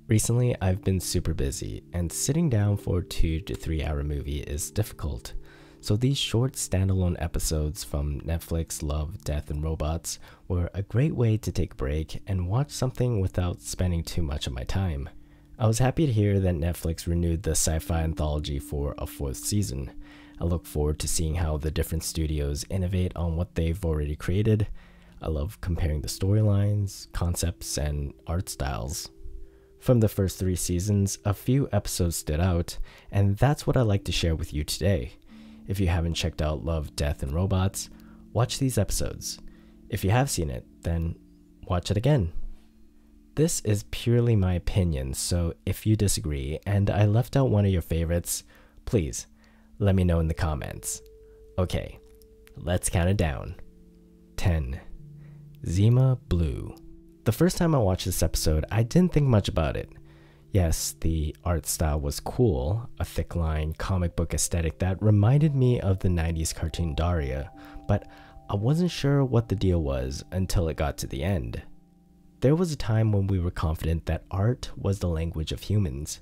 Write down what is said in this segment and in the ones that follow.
Recently, I've been super busy, and sitting down for a 2 to 3 hour movie is difficult. So these short standalone episodes from Netflix Love, Death, and Robots were a great way to take a break and watch something without spending too much of my time. I was happy to hear that Netflix renewed the sci-fi anthology for a 4th season. I look forward to seeing how the different studios innovate on what they've already created. I love comparing the storylines, concepts, and art styles. From the first 3 seasons, a few episodes stood out, and that's what I'd like to share with you today. If you haven't checked out Love, Death, and Robots, watch these episodes. If you have seen it, then watch it again. This is purely my opinion, so if you disagree and I left out one of your favorites, please let me know in the comments. Okay, let's count it down. 10. Zima Blue. The first time I watched this episode, I didn't think much about it. Yes, the art style was cool, a thick line comic book aesthetic that reminded me of the 90s cartoon Daria, but I wasn't sure what the deal was until it got to the end. There was a time when we were confident that art was the language of humans.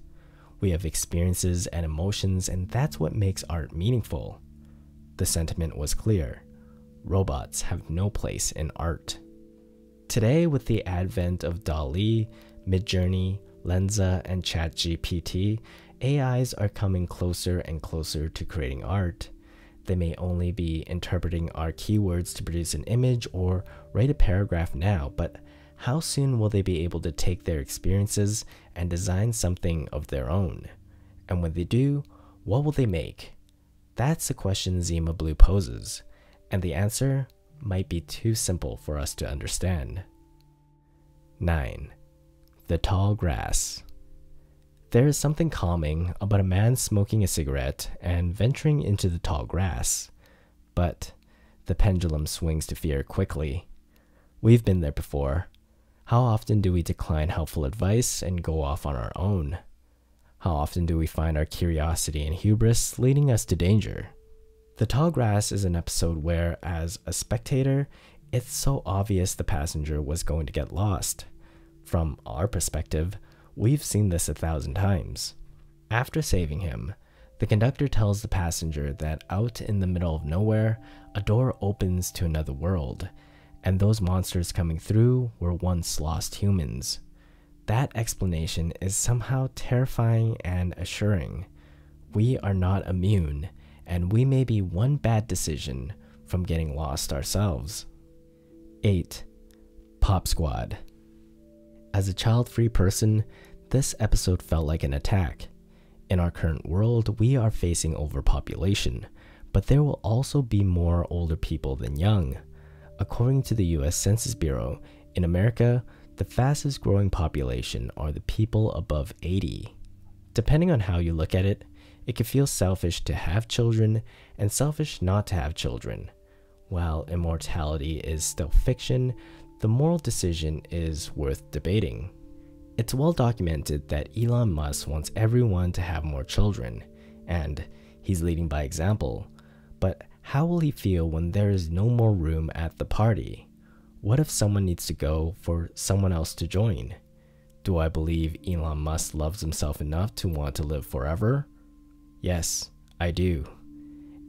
We have experiences and emotions, and that's what makes art meaningful. The sentiment was clear. Robots have no place in art. Today, with the advent of DALL-E, Midjourney, Lensa, and ChatGPT, AIs are coming closer and closer to creating art. They may only be interpreting our keywords to produce an image or write a paragraph now, but how soon will they be able to take their experiences and design something of their own? And when they do, what will they make? That's the question Zima Blue poses, and the answer might be too simple for us to understand. 9. The Tall Grass. There is something calming about a man smoking a cigarette and venturing into the tall grass, but the pendulum swings to fear quickly. We've been there before. How often do we decline helpful advice and go off on our own? How often do we find our curiosity and hubris leading us to danger? The Tall Grass is an episode where, as a spectator, it's so obvious the passenger was going to get lost. From our perspective, we've seen this 1,000 times. After saving him, the conductor tells the passenger that out in the middle of nowhere, a door opens to another world, and those monsters coming through were once lost humans. That explanation is somehow terrifying and assuring. We are not immune, and we may be one bad decision from getting lost ourselves. 8. Pop Squad. As a child-free person, this episode felt like an attack. In our current world, we are facing overpopulation, but there will also be more older people than young. According to the US Census Bureau, in America, the fastest growing population are the people above 80. Depending on how you look at it, it can feel selfish to have children and selfish not to have children. While immortality is still fiction, the moral decision is worth debating. It's well documented that Elon Musk wants everyone to have more children, and he's leading by example. But how will he feel when there is no more room at the party? What if someone needs to go for someone else to join? Do I believe Elon Musk loves himself enough to want to live forever? Yes, I do.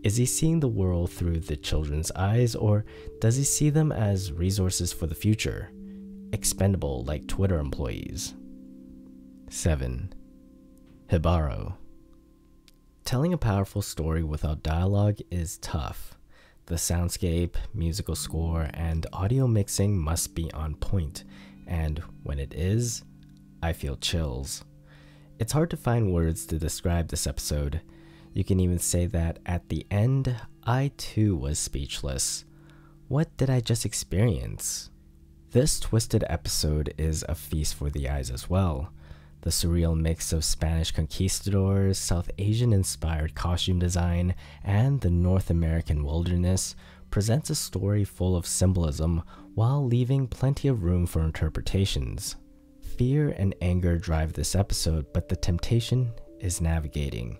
Is he seeing the world through the children's eyes, or does he see them as resources for the future, expendable like Twitter employees? 7. Hibaro. Telling a powerful story without dialogue is tough. The soundscape, musical score, and audio mixing must be on point, and when it is, I feel chills. It's hard to find words to describe this episode. You can even say that at the end, I too was speechless. What did I just experience? This twisted episode is a feast for the eyes as well. The surreal mix of Spanish conquistadors, South Asian-inspired costume design, and the North American wilderness presents a story full of symbolism while leaving plenty of room for interpretations. Fear and anger drive this episode, but the temptation is navigating.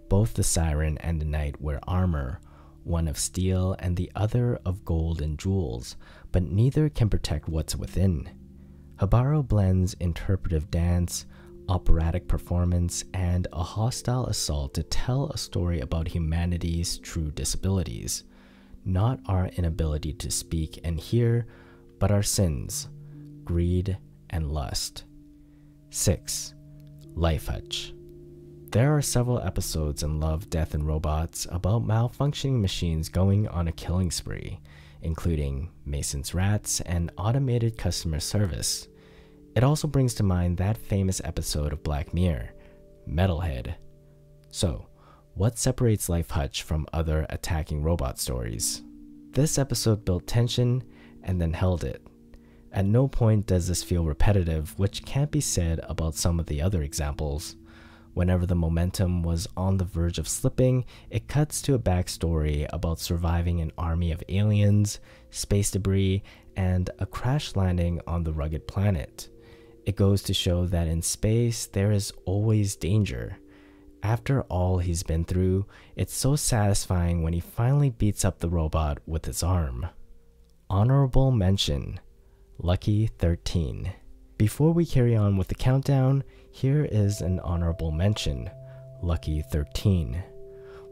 Both the siren and the knight wear armor, one of steel and the other of gold and jewels, but neither can protect what's within. Hibaro blends interpretive dance, operatic performance, and a hostile assault to tell a story about humanity's true disabilities, not our inability to speak and hear, but our sins, greed, and lust. 6. Life Hutch. There are several episodes in Love, Death, and Robots about malfunctioning machines going on a killing spree, including Mason's Rats and automated customer service. It also brings to mind that famous episode of Black Mirror, Metalhead. So, what separates Life Hutch from other attacking robot stories? This episode built tension and then held it. At no point does this feel repetitive, which can't be said about some of the other examples. Whenever the momentum was on the verge of slipping, it cuts to a backstory about surviving an army of aliens, space debris, and a crash landing on the rugged planet. It goes to show that in space, there is always danger. After all he's been through, it's so satisfying when he finally beats up the robot with his arm. Honorable mention: Lucky 13. Before we carry on with the countdown, here is an honorable mention: Lucky 13.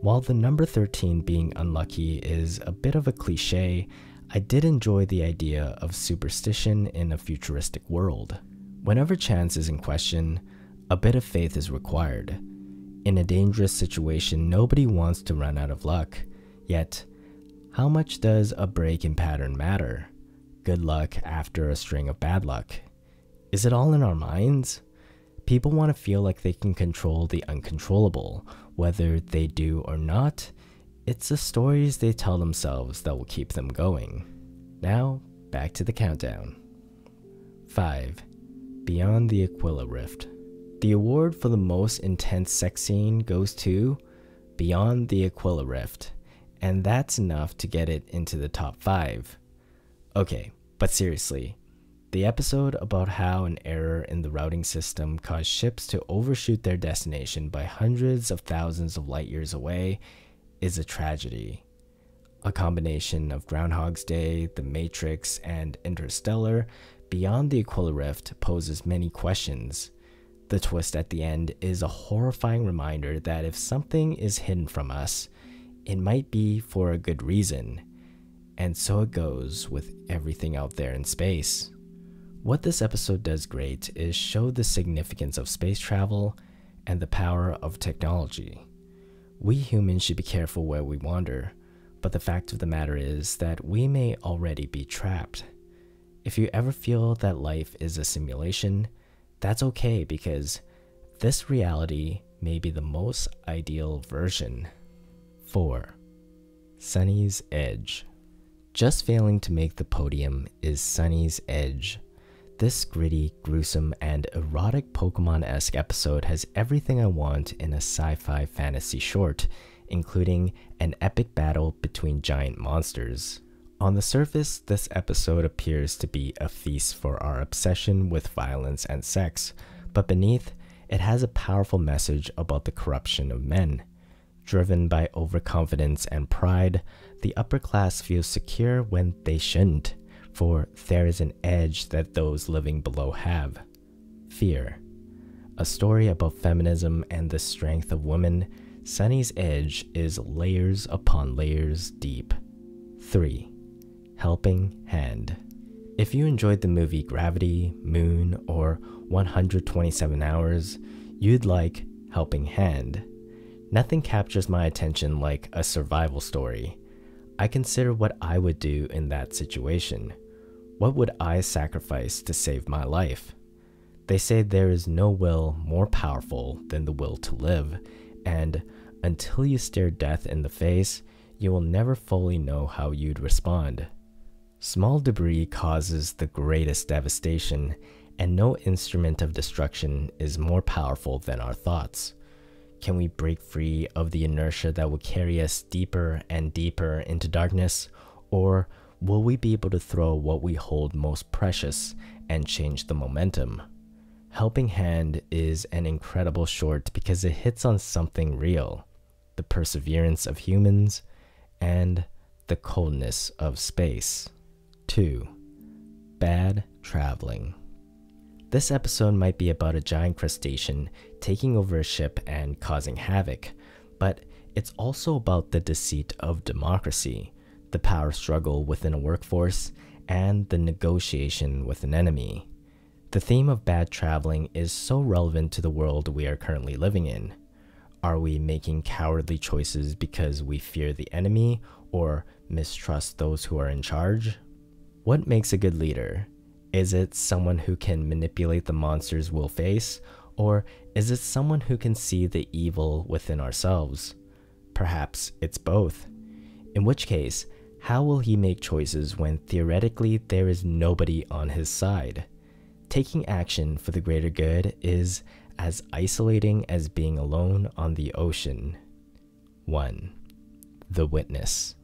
While the number 13 being unlucky is a bit of a cliche, I did enjoy the idea of superstition in a futuristic world. Whenever chance is in question, a bit of faith is required. In a dangerous situation, nobody wants to run out of luck. Yet, how much does a break in pattern matter? Good luck after a string of bad luck. Is it all in our minds? People want to feel like they can control the uncontrollable. Whether they do or not, it's the stories they tell themselves that will keep them going. Now, back to the countdown. 5. Beyond the Aquila Rift. The award for the most intense sex scene goes to Beyond the Aquila Rift, and that's enough to get it into the top 5. Okay, but seriously, the episode about how an error in the routing system caused ships to overshoot their destination by hundreds of thousands of light years away is a tragedy. A combination of Groundhog's Day, The Matrix, and Interstellar, Beyond the Aquila Rift poses many questions. The twist at the end is a horrifying reminder that if something is hidden from us, it might be for a good reason. And so it goes with everything out there in space. What this episode does great is show the significance of space travel and the power of technology. We humans should be careful where we wander, but the fact of the matter is that we may already be trapped. If you ever feel that life is a simulation, that's okay, because this reality may be the most ideal version. 4. Sunny's Edge. Just failing to make the podium is Sunny's Edge. This gritty, gruesome, and erotic Pokemon-esque episode has everything I want in a sci-fi fantasy short, including an epic battle between giant monsters. On the surface, this episode appears to be a feast for our obsession with violence and sex, but beneath, it has a powerful message about the corruption of men. Driven by overconfidence and pride, the upper class feels secure when they shouldn't, for there is an edge that those living below have: fear. A story about feminism and the strength of women, Sunny's Edge is layers upon layers deep. 3. Helping Hand. If you enjoyed the movie Gravity, Moon, or 127 Hours, you'd like Helping Hand. Nothing captures my attention like a survival story. I consider what I would do in that situation. What would I sacrifice to save my life? They say there is no will more powerful than the will to live, and until you stare death in the face, you will never fully know how you'd respond. Small debris causes the greatest devastation, and no instrument of destruction is more powerful than our thoughts. Can we break free of the inertia that will carry us deeper and deeper into darkness, or will we be able to throw what we hold most precious and change the momentum? Helping Hand is an incredible short because it hits on something real: the perseverance of humans and the coldness of space. 2. Bad Traveling. This episode might be about a giant crustacean taking over a ship and causing havoc, but it's also about the deceit of democracy, the power struggle within a workforce, and the negotiation with an enemy. The theme of bad traveling is so relevant to the world we are currently living in. Are we making cowardly choices because we fear the enemy or mistrust those who are in charge? What makes a good leader? Is it someone who can manipulate the monsters we'll face, or is it someone who can see the evil within ourselves? Perhaps it's both. In which case, how will he make choices when theoretically there is nobody on his side? Taking action for the greater good is as isolating as being alone on the ocean. 1. The Witness.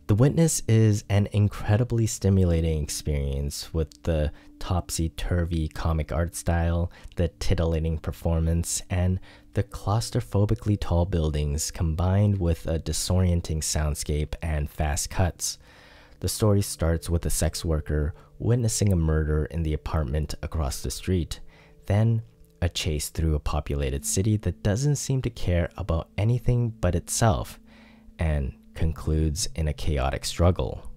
The Witness is an incredibly stimulating experience with the topsy-turvy comic art style, the titillating performance, and the claustrophobically tall buildings combined with a disorienting soundscape and fast cuts. The story starts with a sex worker witnessing a murder in the apartment across the street, then a chase through a populated city that doesn't seem to care about anything but itself, and concludes in a chaotic struggle.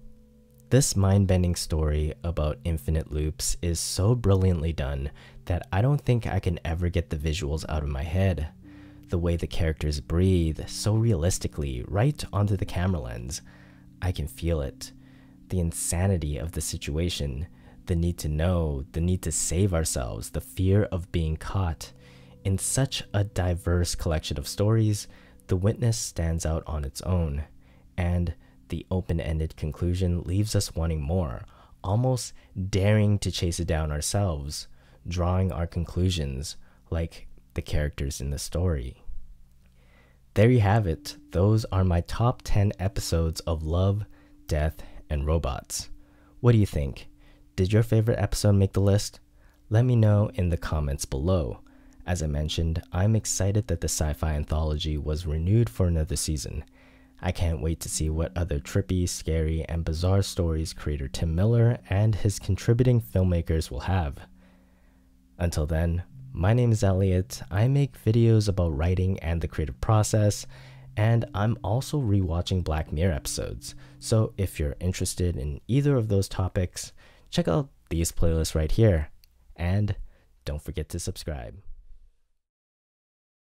This mind-bending story about infinite loops is so brilliantly done that I don't think I can ever get the visuals out of my head. The way the characters breathe so realistically right onto the camera lens, I can feel it. The insanity of the situation, the need to know, the need to save ourselves, the fear of being caught. In such a diverse collection of stories, The Witness stands out on its own, and the open-ended conclusion leaves us wanting more, almost daring to chase it down ourselves, drawing our conclusions like the characters in the story. There you have it. Those are my top 10 episodes of Love, Death, and Robots. What do you think? Did your favorite episode make the list? Let me know in the comments below. As I mentioned, I'm excited that the sci-fi anthology was renewed for another season. I can't wait to see what other trippy, scary, and bizarre stories creator Tim Miller and his contributing filmmakers will have. Until then, my name is Elliot. I make videos about writing and the creative process, and I'm also rewatching Black Mirror episodes. So if you're interested in either of those topics, check out these playlists right here. And don't forget to subscribe.